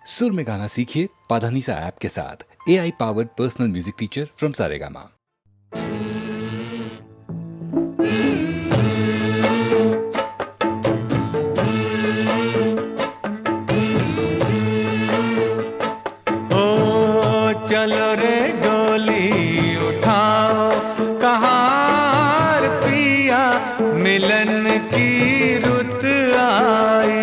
सुर में गाना सीखिए पाधानीसा ऐप के साथ। AI powered personal music teacher from Saregama. चलो रे डोली उठाओ कहार पिया मिलन की रुत आई।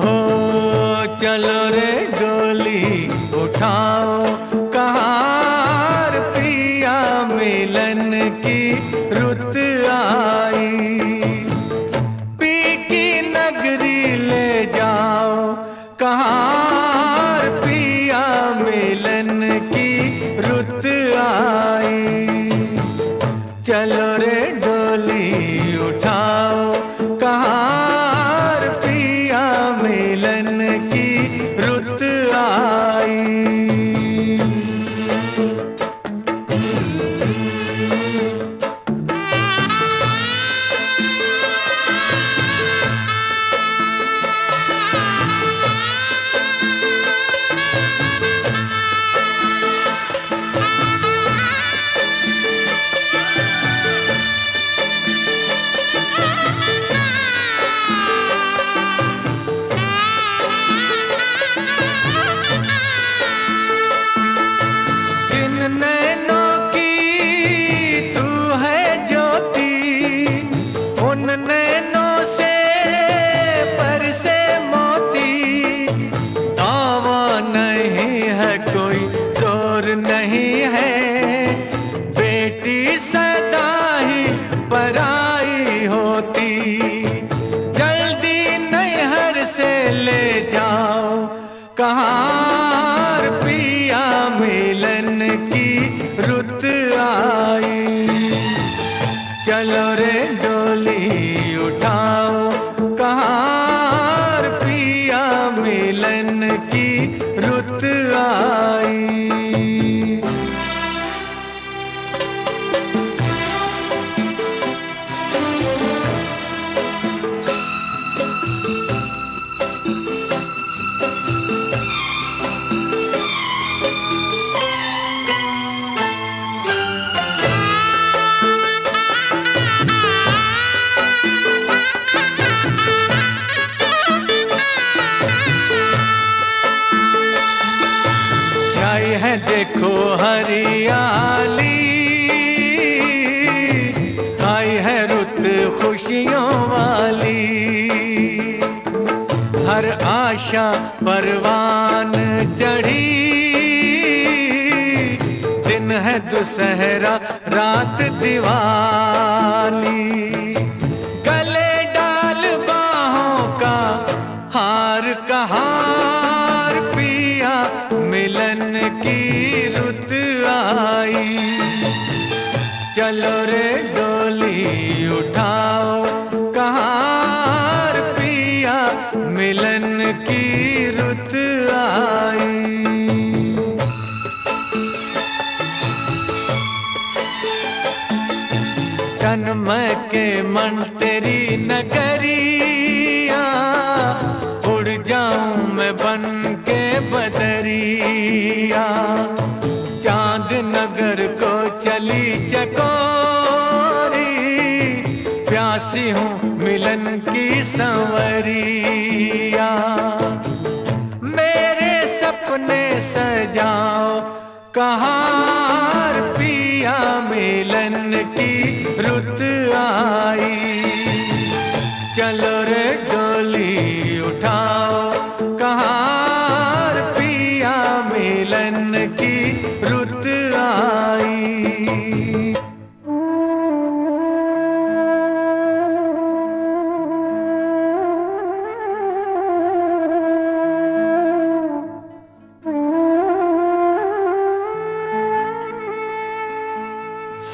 हो चलो रे डोली उठाओ कहार पिया मिलन की रुत आई। कहार पिया मिलन की रुत आई। चलो रे डोली उठाओ कहार पिया मिलन की रुत आई। नैनों की तू है ज्योति, उन नैनों से बरसे मोती। दावा नहीं है कोई जोर नहीं है, बेटी सदा ही पराई होती। जल्दी नैहर से ले जाओ कहार पिया मिलन की रुत आई। चलो रे डोली उठाओ कहार पिया मिलन की रुत आई। है देखो हरियाली, आई है रुत खुशियों वाली। हर आशा परवान चढ़ी, दिन है दुसहरा रात दिवाली। गले डाल बाहों का हार कहार पिया मिलन की रुत आई। चलो रे डोली उठाओ कहार पिया मिलन की रुत आई। जन्म के मन तेरी नगरिया, उड़ जाऊं मैं बन के बदरिया। चांद नगर को चली चकोरी, प्यासी हूँ मिलन की संवरिया। मेरे सपने सजाओ कहार पिया मिलन की रुत आई। चलो रे डोली उठाओ कहार पिया मिलन की रुत आई।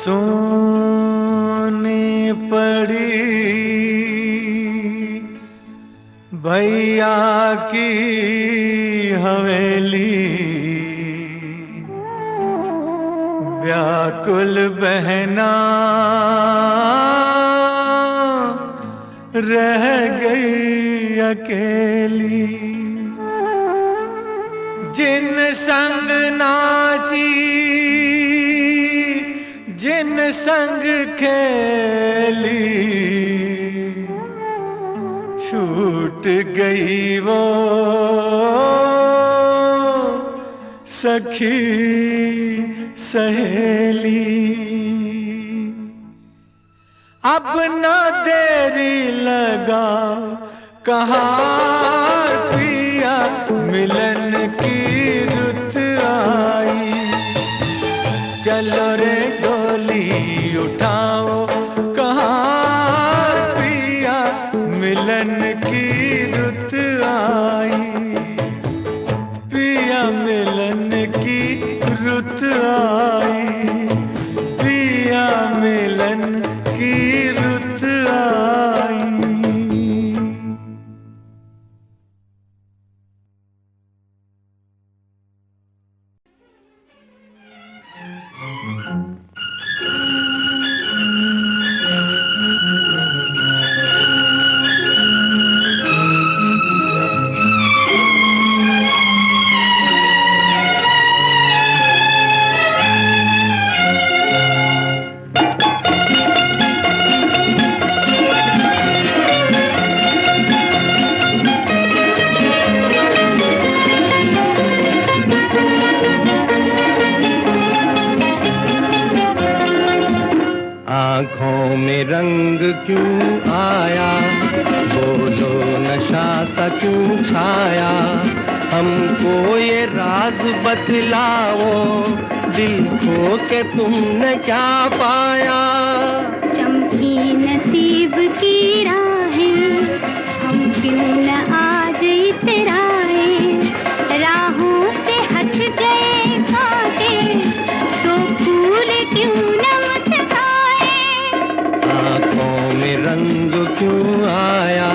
सोने पड़ी भैया की हवेली, व्याकुल बहना रह गई अकेली। जिन संग नाची, जिन संग खेली, छूट गई वो सखी सहेली। अब ना देरी लगा, कहाँ पिया मिलन की रुत आई। चलो रे डोली उठाओ, कहाँ पिया मिलन की रुत आई। पिया मिलन की रुत आई, पिया मिलन की रुत आई। आँखों में रंग क्यों आया, बोलो नशा सा क्यों छाया। हमको ये राज बतलाओ, दिल खो के तुमने क्या पाया। चमकी नसीब की राहें, हम क्यों न आज इतराए। राहों से हट गए कांटे, तो फूल क्यों न मुस्काए। आँखों में रंग क्यों आया।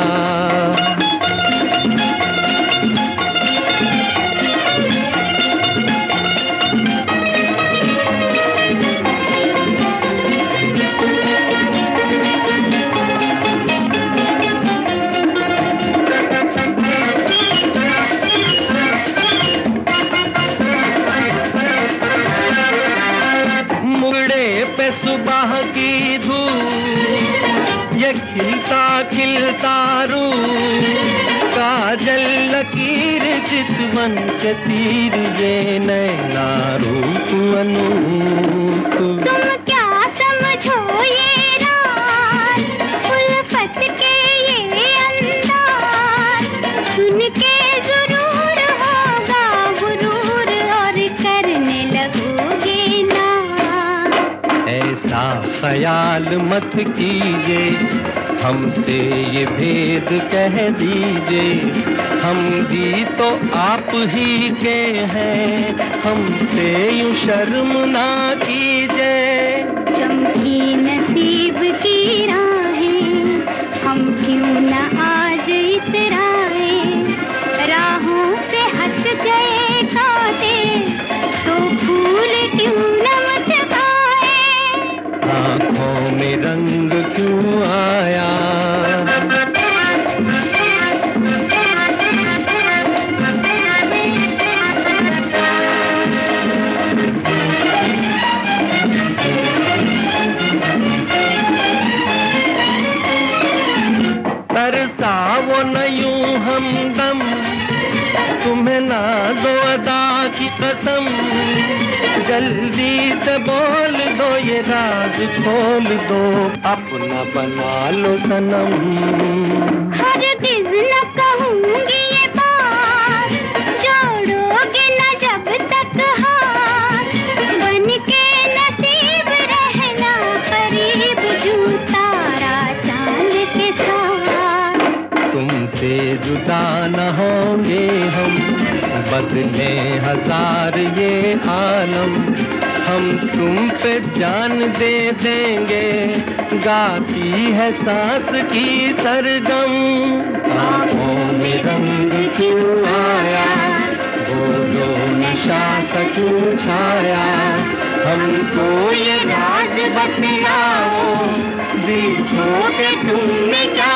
सुबह की धूप, ये खिलता खिलता रूप, काजल लकीर चितवन के तीर, ये नैना रूप अनूप। तुम क्या समझो ये राज, उल्फत के ये अंदाज, सुन के जरूर होगा गुरूर और करने लगोगे ना। ऐसा ख्याल मत कीजिए, हमसे ये भेद कह दीजिए। हम भी तो आप ही के हैं, हमसे यूं शर्म ना कीजिए। चमकी नसीब की राहें, हम क्यों न आज इतराए। राहों से हट गए कांटे, तो फूल क्यों न मुस्काए। आँखों में रंग क्यों आया। तरसाओ न यूं हमदम, तुम्हें ना दो अदा की कसम। जल्दी से बोल दो ये राज खोल दो, अपना बना लो सनम। हरगिज़ न कहूँगी ये बात, जोड़ोगे न जब तक हाथ। बन के नसीब रहना करीब, जूं तारा चांद के साथ। तुमसे जुदा न होंगे हम, बदले हजार ये आलम। हम तुम पे जान दे देंगे, गाती है सांस की सरगम। आँखों में रंग क्यों आया, बोलो नशा सा क्यों छाया। हमको ये राज बतलाओ, दिल खो के तुमने क्या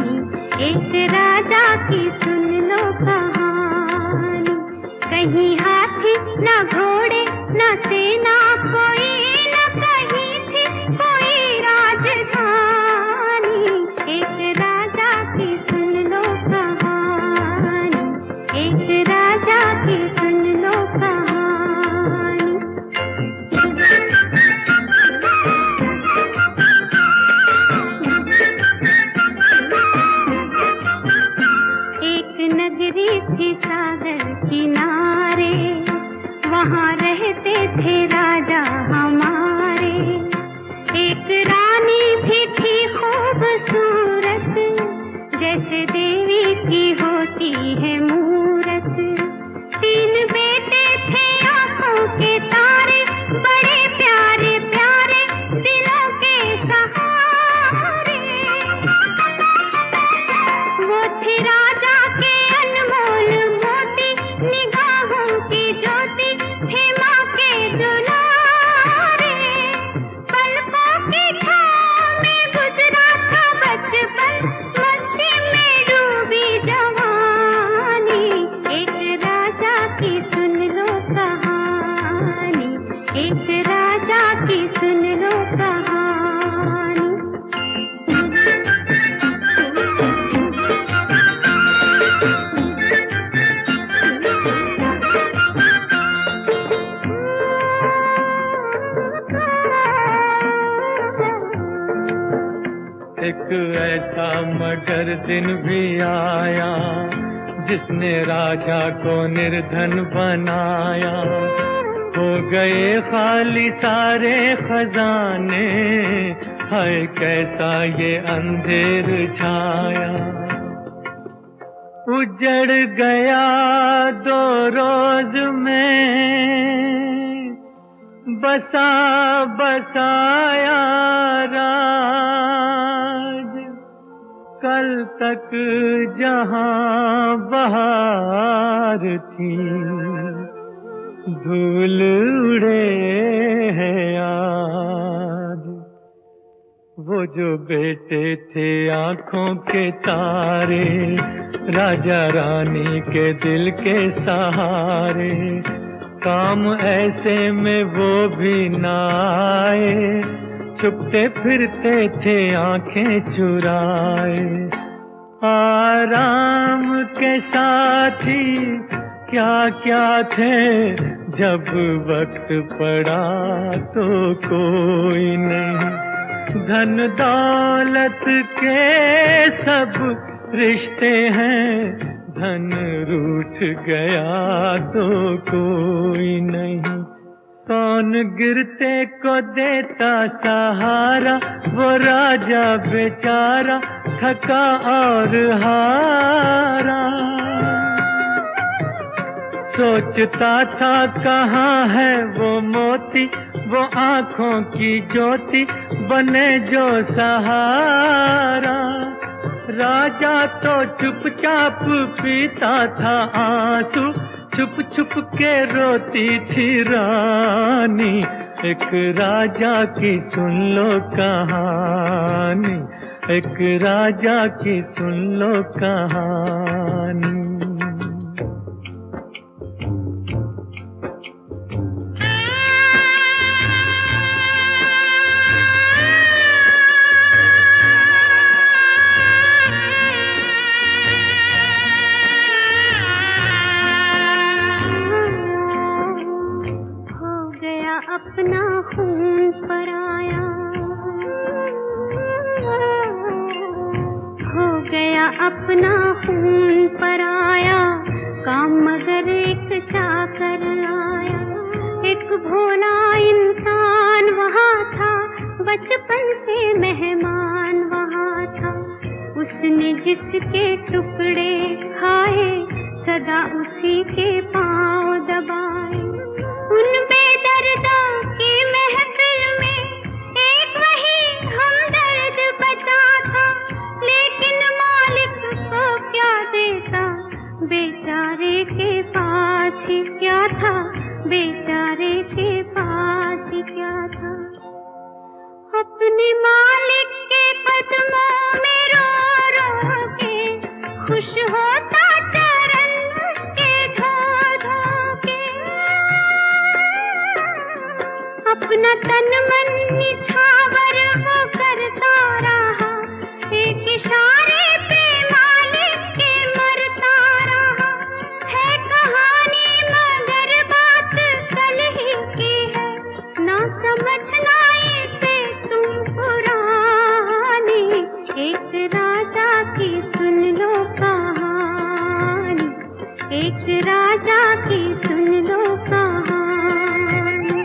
ऐसा मगर दिन भी आया जिसने राजा को निर्धन बनाया। हो गए खाली सारे खजाने, हाय कैसा ये अंधेर छाया। उजड़ गया 2 रोज में बसा बसाया राज। कल तक जहां बहार थी धूल उड़े हैं आज। वो जो बेटे थे आंखों के तारे, राजा रानी के दिल के सहारे, काम ऐसे में वो भी ना आए। छुपते फिरते थे आंखें चुराए। आराम के साथी क्या क्या थे, जब वक्त पड़ा तो कोई नहीं। धन दौलत के सब रिश्ते हैं, धन रूठ गया तो कोई नहीं। कौन गिरते को देता सहारा, वो राजा बेचारा थका और हारा। सोचता था कहाँ है वो मोती, वो आँखों की ज्योति बने जो सहारा। राजा तो चुपचाप पीता था आंसू, छुप छुप के रोती थी रानी। एक राजा की सुन लो कहानी, एक राजा की सुन लो कहानी। अपना खून पराया, हो गया अपना खून पराया। काम मगर एक चाकर आया, एक भोला इंसान वहाँ था, बचपन से मेहमान वहाँ था। उसने जिसके टुकड़े खाए, सदा उसी के पाँव दबाए। उन बेदर्दों की महफिल में एक वही हमदर्द बचा था, लेकिन मालिक को क्या देता, बेचारे के पास ही क्या था, बेचारे के पास ही क्या था। अपने मालिक के कदमों में रो रो के खुश होता चरण उसके धो धो के। अपना तन मन निछावर वो करता रहा, एक इशारे पे मालिक के मरता रहा। है कहानी मगर बात कल ही की है, ना समझना इसे तुम पुरानी। एक राजा की सुन लो कहानी, एक राजा की सुन लो कहानी।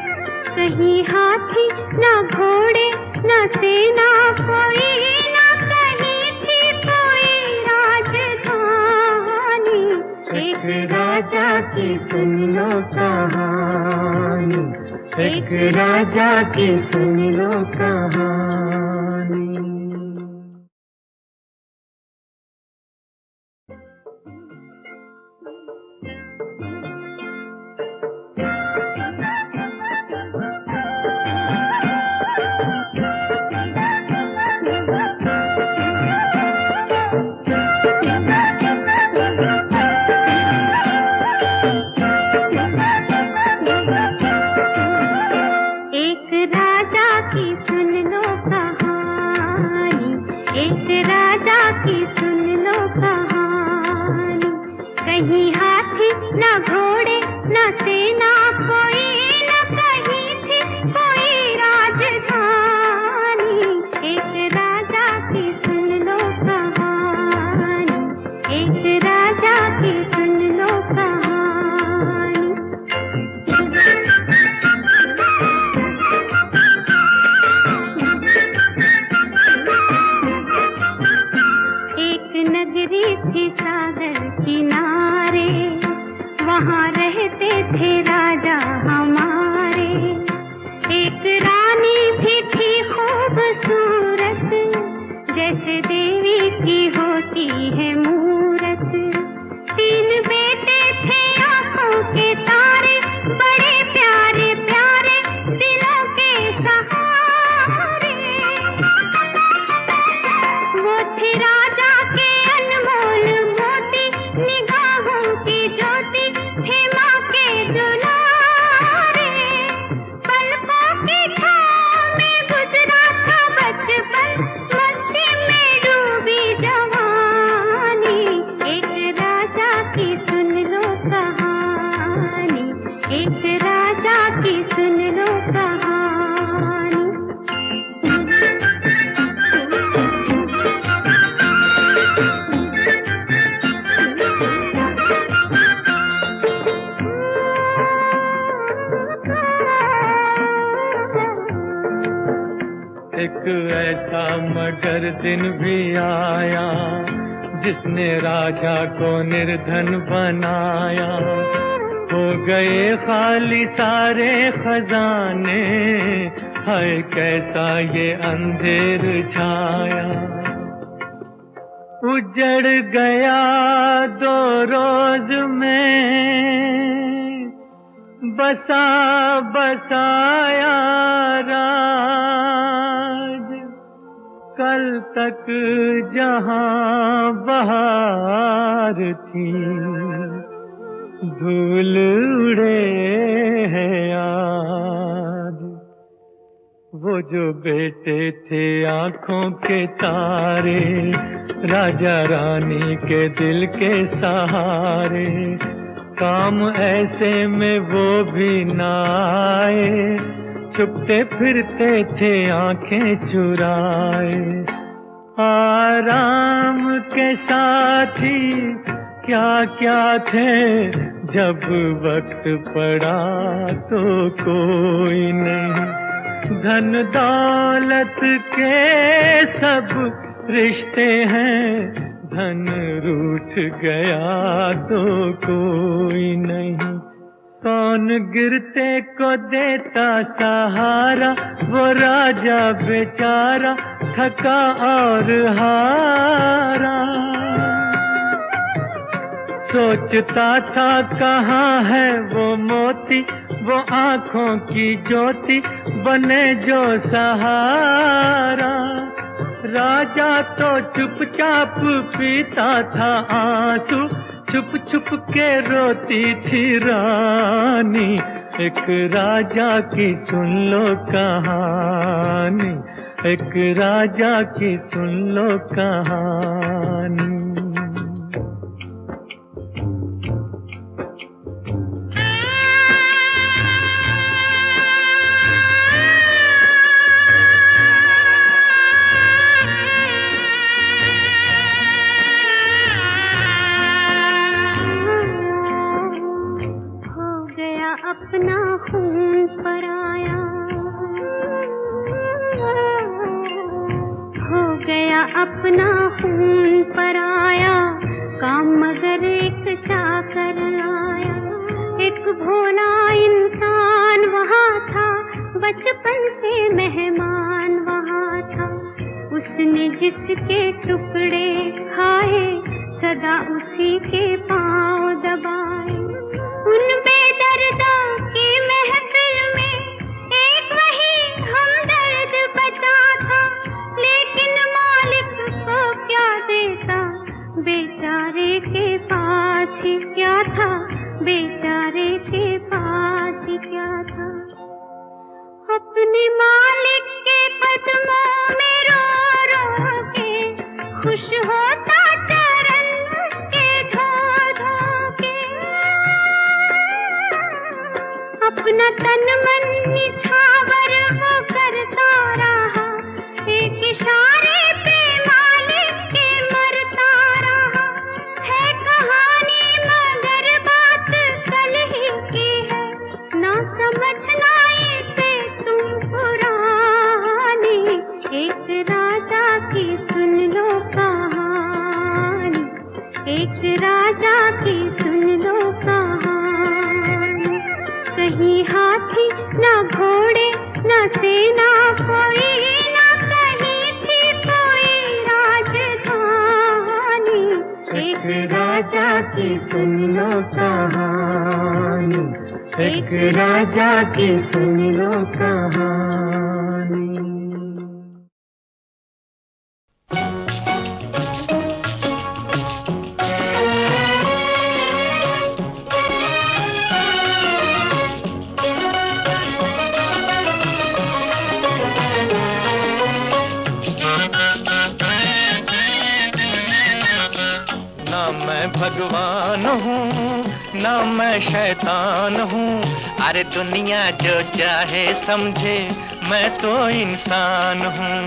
कहीं हाथी ना घोड़े ना सेना कोई, ना कहीं थी कोई राजधानी। एक राजा की सुन लो कहानी, एक राजा की सुन लो कहानी। कहीं हाथी ना घोड़े ना सेना कोई, ना कहीं थी कोई राजधानी। एक राजा की सुन जैसे देवी की होती है मूरत। 3 बेटे थे आंखों के तारे, बड़े प्यारे प्यारे दिलों के सहारे। वो थे राजा के अनमोल मोती, निगाहों की ज्योति थे माँ के दुलारे। पलकों की छाँव में गुजरा था बचपन, मस्ती में डूबी जवानी। एक राजा की सुन लो कहानी, एक राजा की सुन लो कहानी। एक ऐसा मगर दिन भी आया, जिसने राजा को निर्धन बनाया। हो गए खाली सारे खजाने, हाय कैसा ये अंधेर छाया। उजड़ गया 2 रोज में बसा बसाया राज। कल तक जहां बहार थी, धूल उड़े हैं आज। वो जो बेटे थे आंखों के तारे, राजा रानी के दिल के सहारे। काम ऐसे में वो भी ना आए, छुपते फिरते थे आंखें चुराए। आराम के साथी क्या क्या थे, जब वक्त पड़ा तो कोई नहीं। धन दौलत के सब रिश्ते हैं, धन रूठ गया तो कोई नहीं। कौन गिरते को देता सहारा, वो राजा बेचारा थका और हारा। सोचता था कहाँ है वो मोती, वो आँखों की ज्योति बने जो सहारा। राजा तो चुपचाप पीता था आंसू, छुप छुप के रोती थी रानी। एक राजा की सुन लो कहानी, एक राजा की सुन लो कहानी। अपना खून पराया, हो गया अपना खून पराया। काम मगर एक चाकर आया, एक भोला इंसान वहाँ था, बचपन से मेहमान वहाँ था। उसने जिसके टुकड़े खाए, सदा उसी के पाँव दबाए। उन बेदर्दों की महफिल में एक वही हमदर्द बचा था, लेकिन मालिक को क्या देता, बेचारे के पास ही क्या था, बेचारे के पास ही क्या था। अपने मालिक के कदमों में रो रो के खुश होता चरण उसके धो धो के। अपना तन मन निछावर वो करता रहा, एक इशारे पे मालिक के मरता रहा। है कहानी मगर बात कल ही की है, ना समझना इसे तुम पुरानी। एक राजा की सुन लो कहानी, एक राजा की सुन लो कहानी। कहीं हाथी ना घोड़े ना सेना कोई, ना कहीं थी कोई की सुन लो कहानी, एक राजा की सुन लो कहानी। भगवान हूँ ना मैं शैतान हूँ, अरे दुनिया जो चाहे समझे मैं तो इंसान हूँ।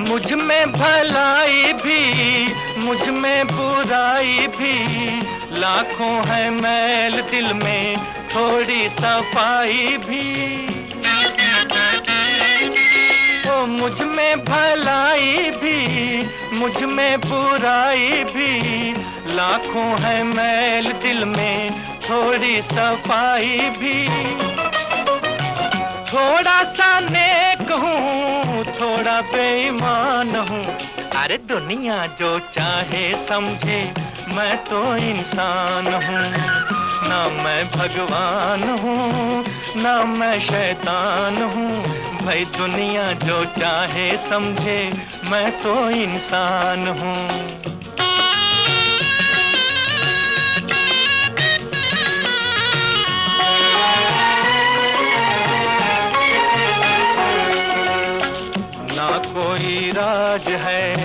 मुझ में भलाई भी मुझ में बुराई भी, लाखों है मैल दिल में थोड़ी सफाई भी। ओ मुझ में भलाई भी मुझ में बुराई भी, लाखों है मैल दिल में थोड़ी सफाई भी। थोड़ा सा नेक हूँ थोड़ा बेईमान हूँ, अरे दुनिया जो चाहे समझे मैं तो इंसान हूँ। ना मैं भगवान हूँ ना मैं शैतान हूँ, भाई दुनिया जो चाहे समझे मैं तो इंसान हूँ। ना कोई राज है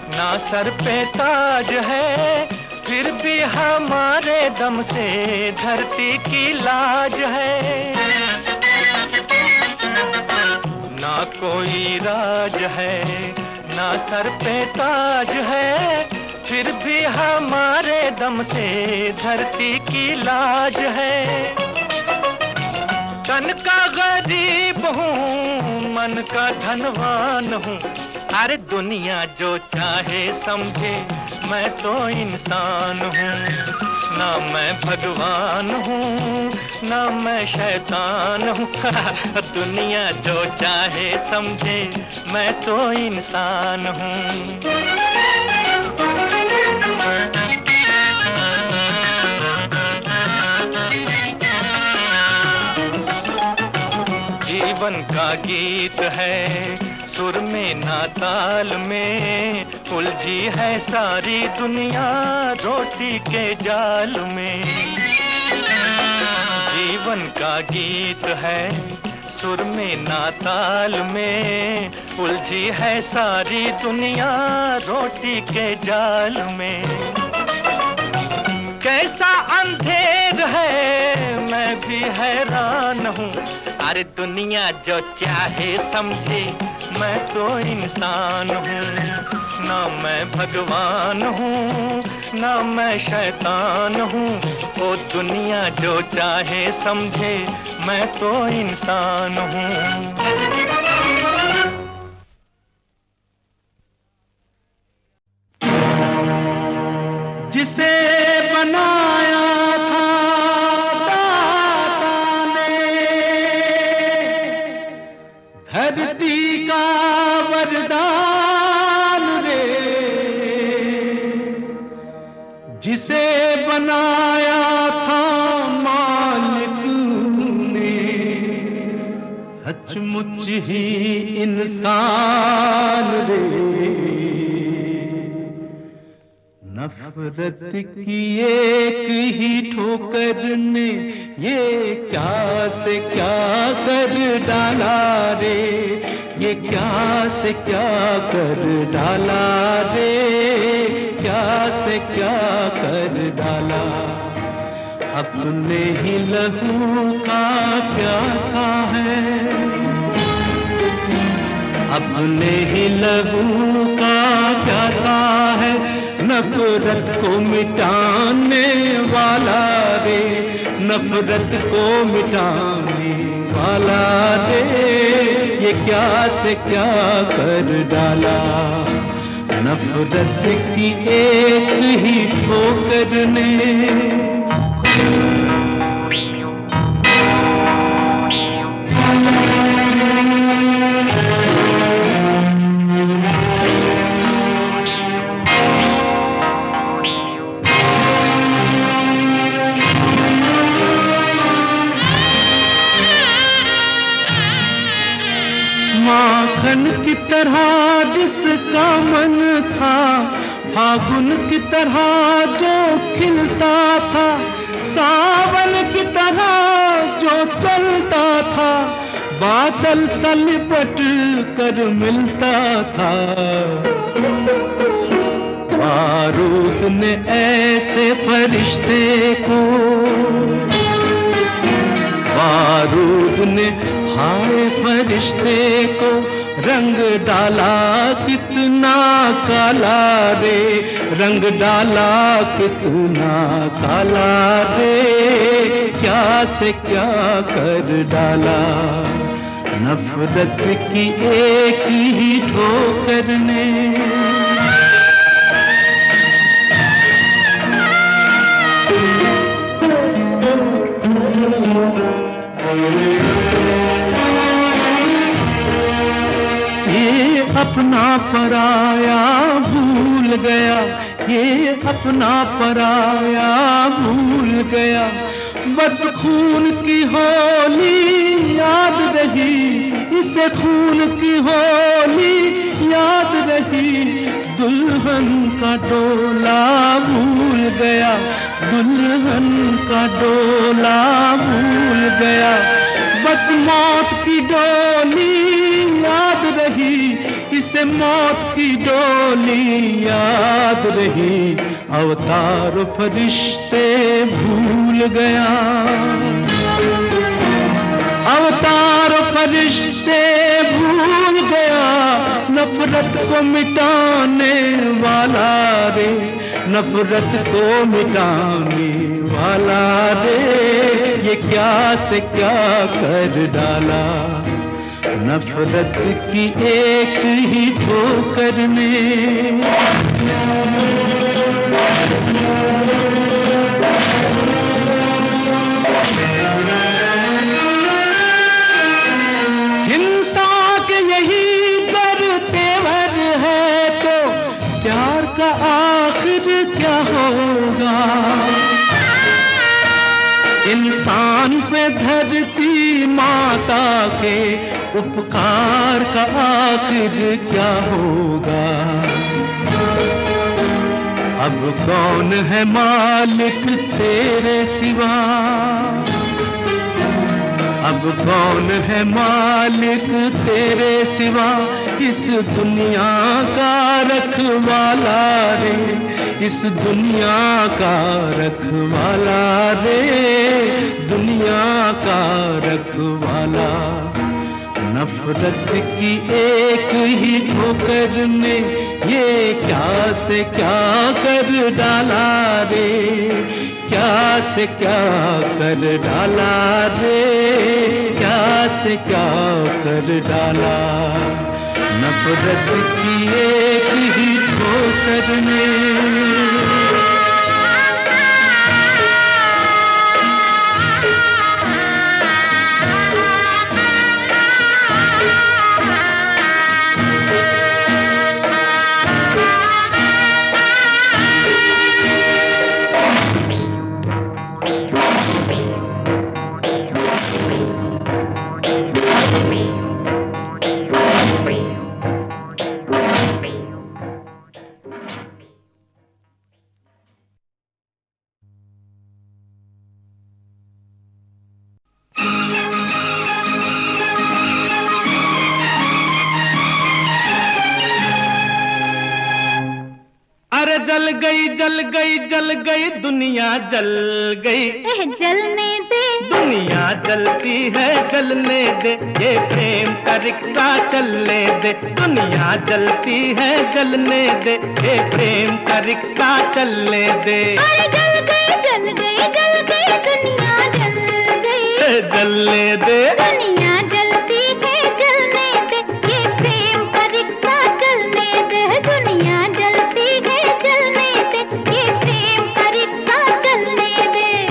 ना सर पे ताज है, फिर भी हमारे दम से धरती की लाज है। ना कोई राज है ना सर पे ताज है, फिर भी हमारे दम से धरती की लाज है। तन का गरीब हूँ मन का धनवान हूँ, अरे दुनिया जो चाहे समझे मैं तो इंसान हूँ। ना मैं भगवान हूँ ना मैं शैतान हूँ, दुनिया जो चाहे समझे मैं तो इंसान हूँ। जीवन का गीत है सुर में ना ताल में, उलझी है सारी दुनिया रोटी के जाल में। जीवन का गीत है सुर में ना ताल में, उलझी है सारी दुनिया रोटी के जाल में। कैसा अंधेर है मैं भी हैरान हूँ, अरे दुनिया जो चाहे समझे मैं तो इंसान हूँ। ना मैं भगवान हूँ ना मैं शैतान हूँ, ओ दुनिया जो चाहे समझे मैं तो इंसान हूँ। जिसे बनाया था दाता ने, धरती का वरदान रे। जिसे बनाया था मालिक ने, सचमुच ही इंसान रे। नफरत की एक ही ठोकर ने ये क्या से क्या कर डाला रे, ये क्या से क्या कर डाला रे, क्या से क्या कर डाला। अपने ही लहू का प्यासा है, अपने ही लहू का प्यासा है, नफरत को मिटाने वाला रे, नफरत को मिटाने वाला रे। ये क्या से क्या कर डाला, नफरत की एक ही ठोकर ने। माखन की तरह जिसका मन था, फागुन की तरह जो खिलता था, सावन की तरह जो चलता था, बादल सा लिपट कर मिलता था। बारूद ने ऐसे फरिश्ते को, बारूद ने हाय फरिश्ते को रंग डाला कितना काला रे, रंग डाला कितना काला रे, क्या से क्या कर डाला। नफरत की एक ही ठोकर ने ये अपना पराया भूल गया, ये अपना पराया भूल गया, बस खून की होली याद रही, इसे खून की होली याद रही। दुल्हन का डोला भूल गया, दुल्हन का डोला भूल गया, बस मौत की डोली याद रही, इसे मौत की डोली याद रही। अवतार फरिश्ते भूल गया, अवतार फरिश्ते भूल गया, नफरत को मिटाने वाला रे, नफरत को मिटाने वाला रे, ये क्या से क्या कर डाला। नफरत की एक ही ठोकर ने हिंसा के यही गर तेवर है तो प्यार का आखिर क्या होगा। इंसान पे धरती माता के उपकार का आखिर क्या होगा। अब कौन है मालिक तेरे सिवा, अब कौन है मालिक तेरे सिवा, इस दुनिया का रखवाला रे, इस दुनिया का रखवाला रे, दुनिया का रखवाला। नफरत की एक ही ठोकर ने ये क्या से क्या कर डाला रे, क्या से क्या कर डाला रे, क्या से क्या कर डाला। नफरत की एक ही ठोकर ने जल गई जल गई जल गई दुनिया जल गई, जलने दे दुनिया जलती है जलने दे, ये प्रेम का रिक्शा चलने दे। दुनिया जलती है जलने दे, ये प्रेम का रिक्शा चलने दे। अरे जल गई जल गई जल गई दुनिया जल गई, जलने दे दुनिया जलती है जलने दे, ये प्रेम का रिक्शा चलने दे। दुनिया जलती है जलने दे, ये प्रेम का रिक्शा चलने दे।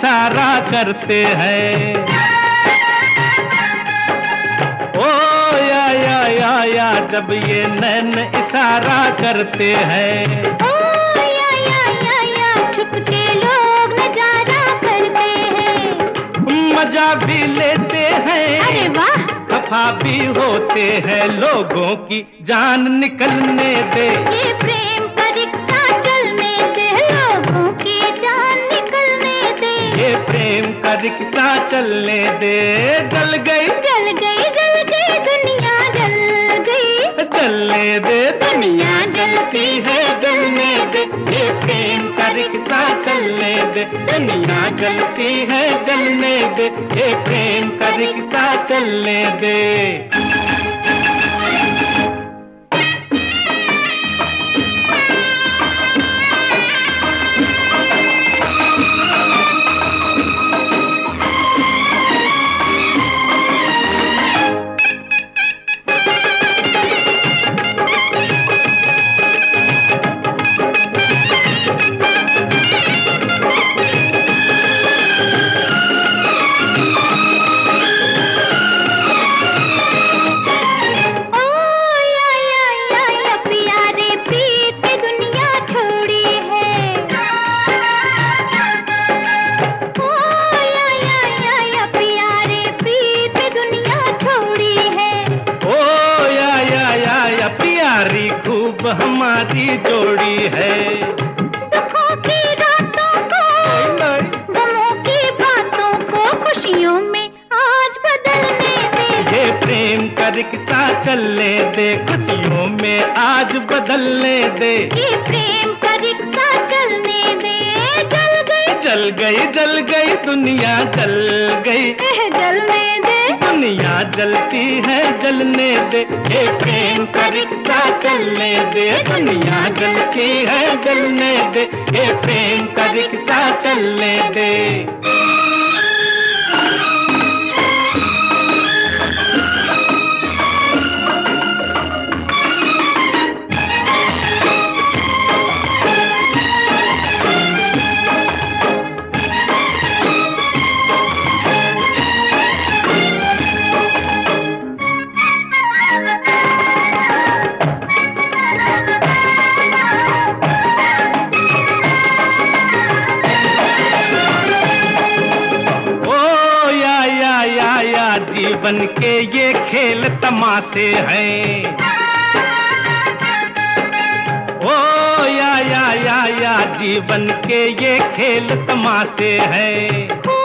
इशारा करते हैं। ओ या जब ये नैन इशारा करते हैं। ओ या छुपके लोग नजारा करते हैं। मजा भी लेते हैं, अरे वाह, खफा भी होते हैं, लोगों की जान निकलने दे। ये प्रेम का रिक्शा चलने दे, लोगों की जान निकलने दे। ये प्रेम का रिक्शा चलने दे। जल गई जल गई जल गई दुनिया जल गई, चलने दे, दुनिया जलती है जलने दे। ये प्रेम का रिक्शा चलने दे, दुनिया जलती है जलने दे, ये प्रेम का रिक्शा चलने दे। हमारी जोड़ी है। दुखों की रातों को, गमों की बातों को खुशियों में आज बदलने दे। ये प्रेम का रिक्शा चलने दे, खुशियों में आज बदलने दे। ये प्रेम का रिक्शा चलने दे। जल गई जल गई जल गई दुनिया जल गई, जलने दे, दुनिया जलती है जलने दे। ये प्रेम का रिक्शा चलने दे, दुनिया जलती है जलने दे, ये प्रेम का रिक्शा चलने दे। जीवन के ये खेल तमाशे हैं। ओ या जीवन के ये खेल तमाशे हैं। ओ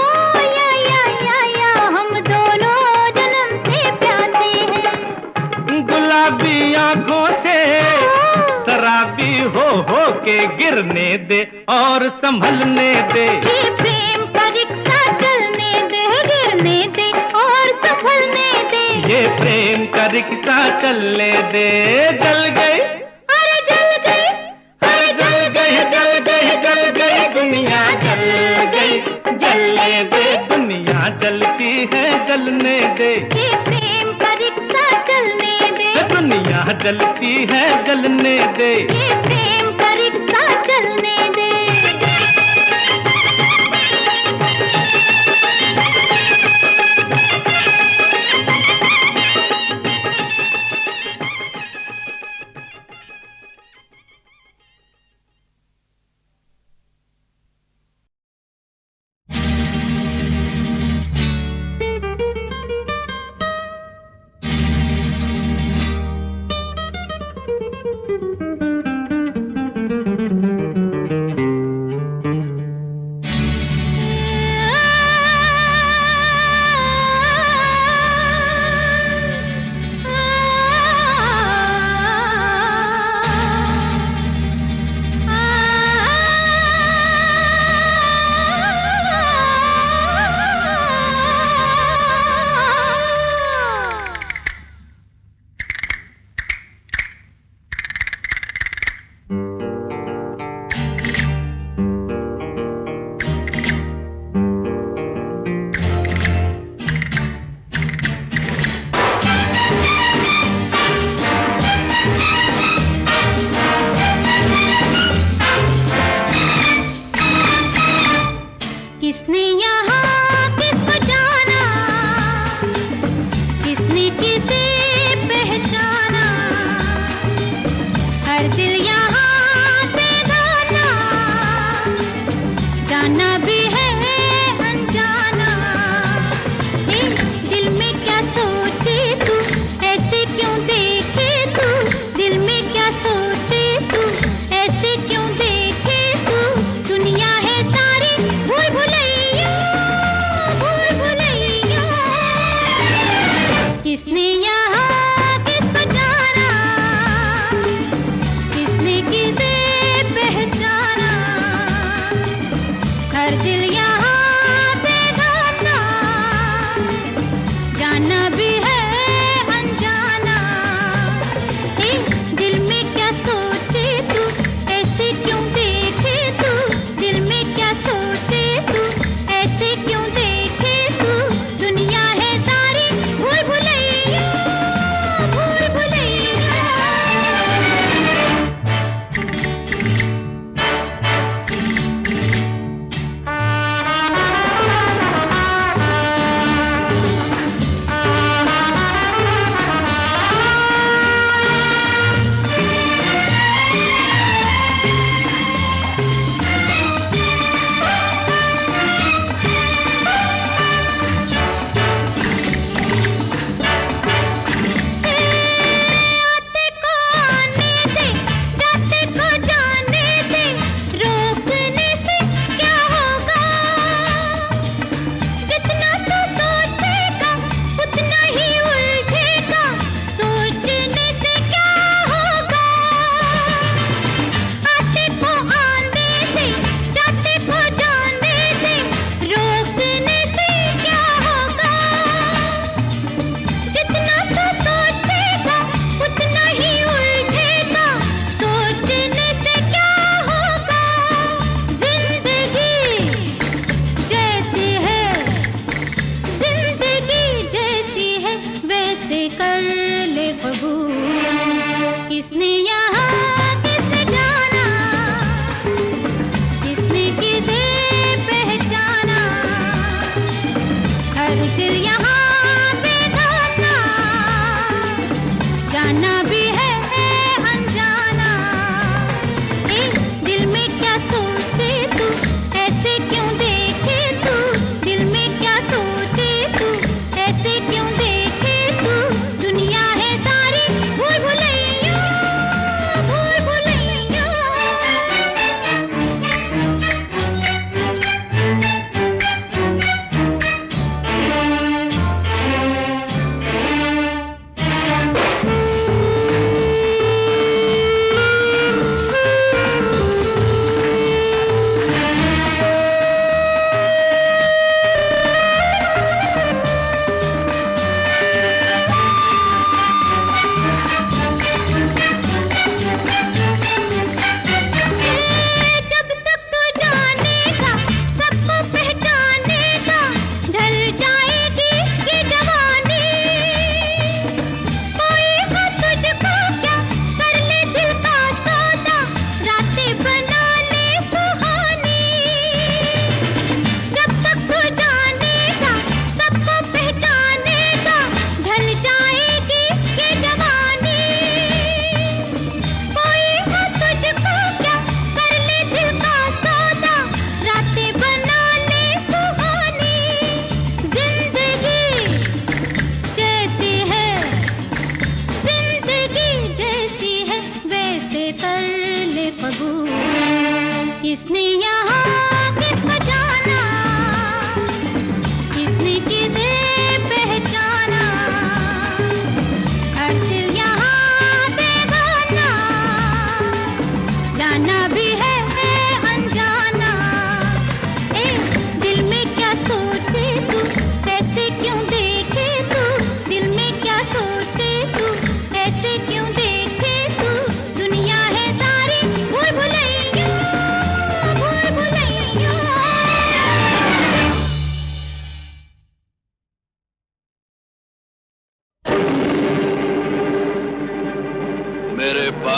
या हम दोनों जन्म से प्यासे हैं। गुलाबी आंखों से शराबी हो के गिरने दे और संभलने दे। ये प्रेम का रिक्शा चलने दे, गिरने दे और संभलने दे। ये प्रेम का रिक्शा चलने दे। जल गई अरे जल गई, अरे जल गई जल गई जल गई दुनिया जल गई, जलने दे, दुनिया जलती है जलने दे। ये प्रेम का रिक्शा चलने दे, दुनिया जलती है जलने दे। ये प्रेम का रिक्शा चलने दे।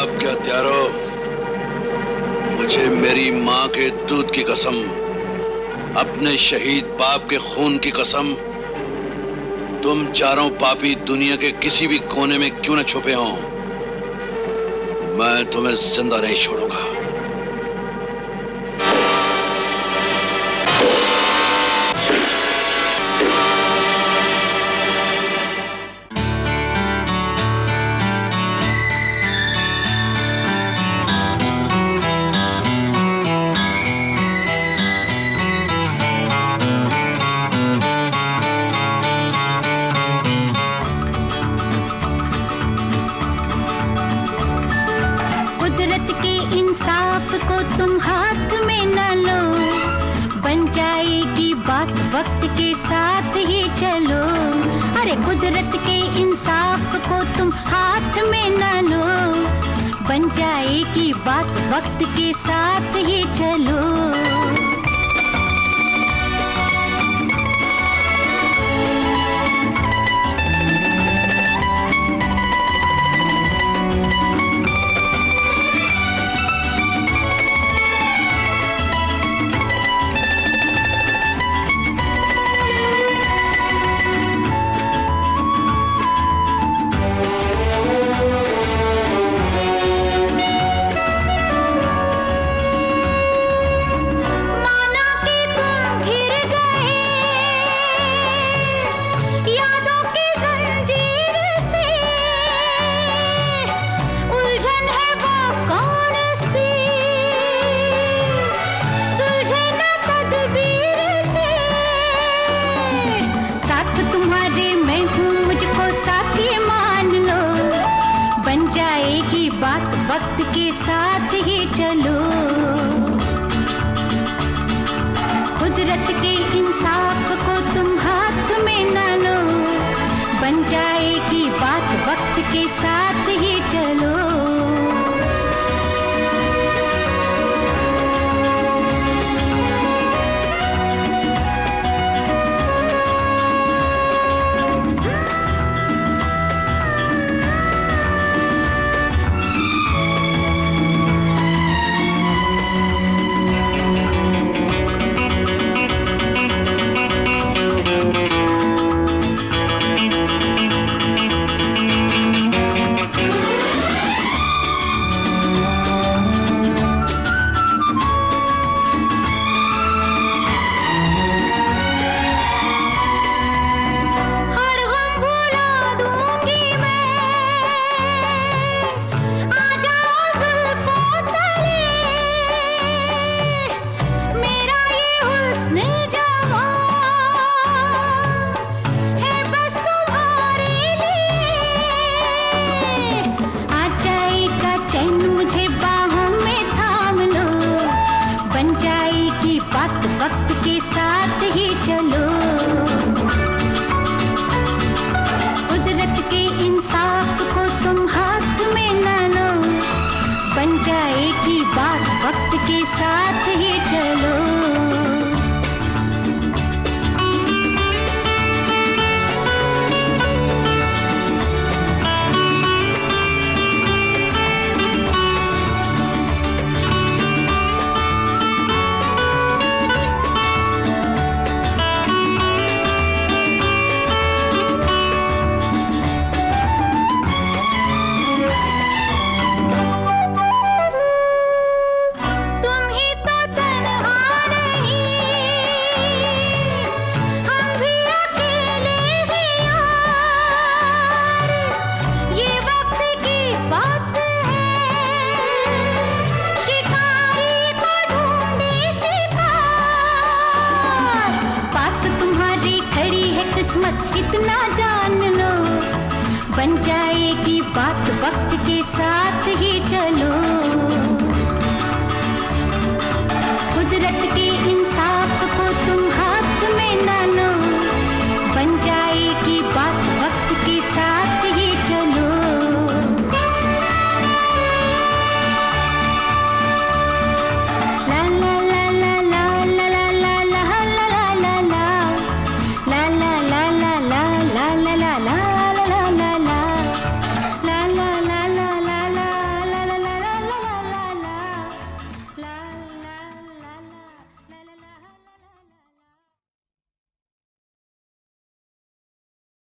बाप के हत्यारों, मुझे मेरी माँ के दूध की कसम, अपने शहीद बाप के खून की कसम, तुम चारों पापी दुनिया के किसी भी कोने में क्यों न छुपे हों, मैं तुम्हें जिंदा नहीं छोड़ूंगा। वक्त के साथ ही चलो, अरे कुदरत के इंसाफ को तुम हाथ में न लो, बन जाएगी बात वक्त के साथ ही चलो। वक्त के साथ ही चलो, कुदरत के इंसाफ को तुम हाथ में न लो, बन जाएगी बात वक्त के साथ ही चलो। वक्त के साथ ही चलो, कुदरत के इंसाफ को तुम हाथ में न लो, बन जाएगी बात वक्त के साथ ही चलो। इतना जान लो, बन जाएगी बात वक्त के साथ